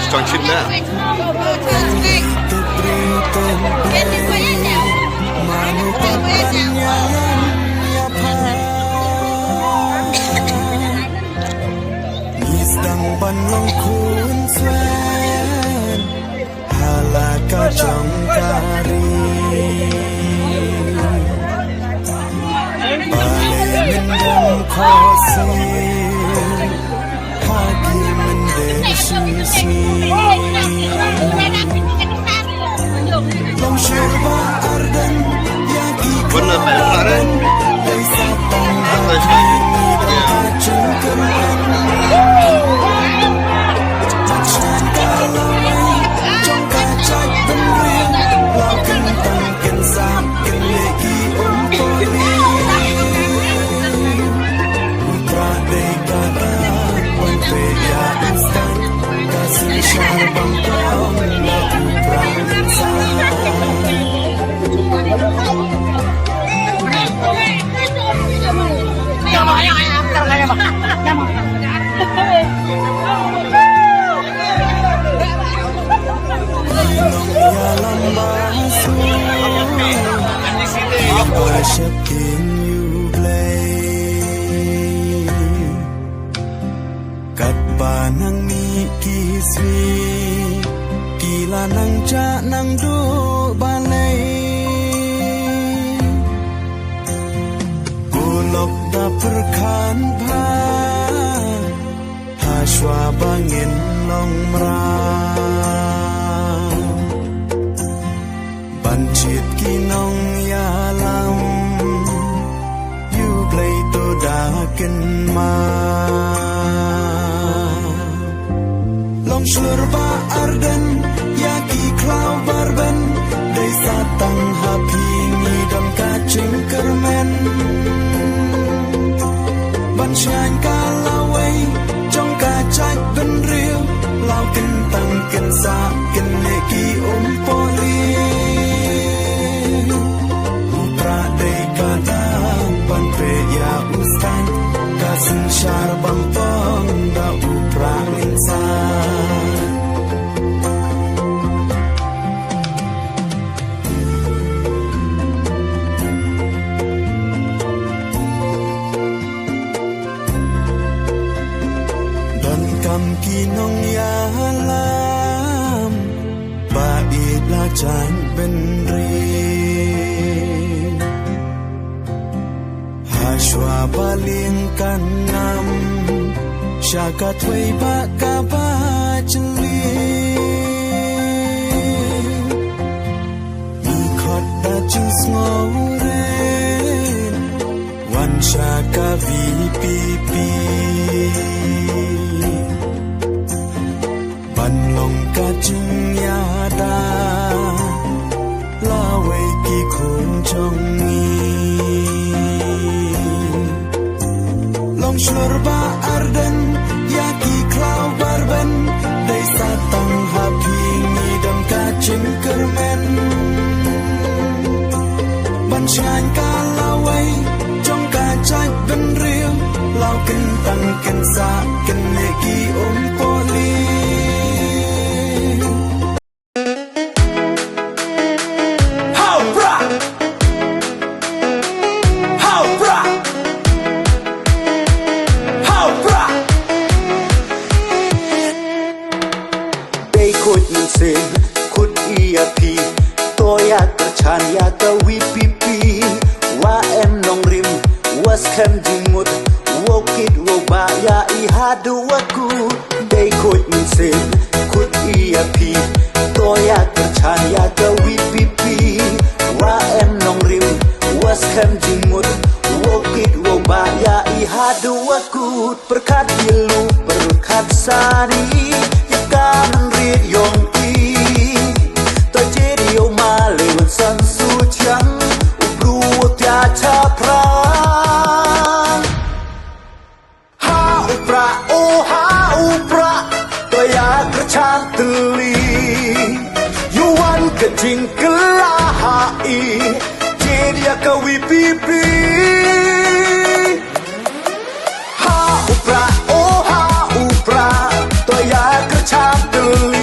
junction na. Isang banlang kunswen halaka jangkari balemin yang khosir hagi mendesisi long shirba ardan yagi klaran desa tanghati jangkaran Worshiping you blay Katba nang mikiswi Kila nang ja nang do balay Gulok da perkan pa Haswa bangin long mra Bancit kinong yalam You play to dakin ma Long slurba arden Yaki klau barben Desa tang hapi Ngidam kacing kermen Ban syain kalawai Jong kacak ben riu Lau kentang kensa Keneki umpoli ya ustan kasin syarbang tong da uprang insan dan kam kinong ya halam bait la chan benri Shwa baling kanam Syaka tway baka bajali Ikot da jus ngoren Wan syaka VPP Banlong kacing yada Laway ki khung chongi Long slurba arden Yaki klau barben Desa tang hapi Ngidam kacing kermen Ban syain kalawai Jong kacak ben riu Lau kentang kensa Keneki umpoli Kut iya pi Toya tercan ya ke wipipi Wa em nong rim Was kem jimut Wokit woba ya ihadu waku Day kut minsin Kut iya pi Toya tercan ya ke wipipi Wa em nong rim Was kem jimut Wokit woba ya ihadu waku Perkat bilu perkat sari Yakan rid yong Kecing kelahai Jedia kawi pipi Ha upra, oh ha upra Toya kercap teli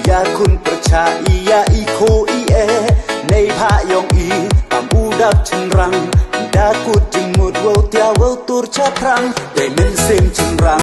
ยาคุณประชาอียาอีโคอีเอในพายองอีตามอูดับชันรังดากุดจึงหมดเวาเตียวเวาตูรชาพรังแต่เล่นเซมชันรัง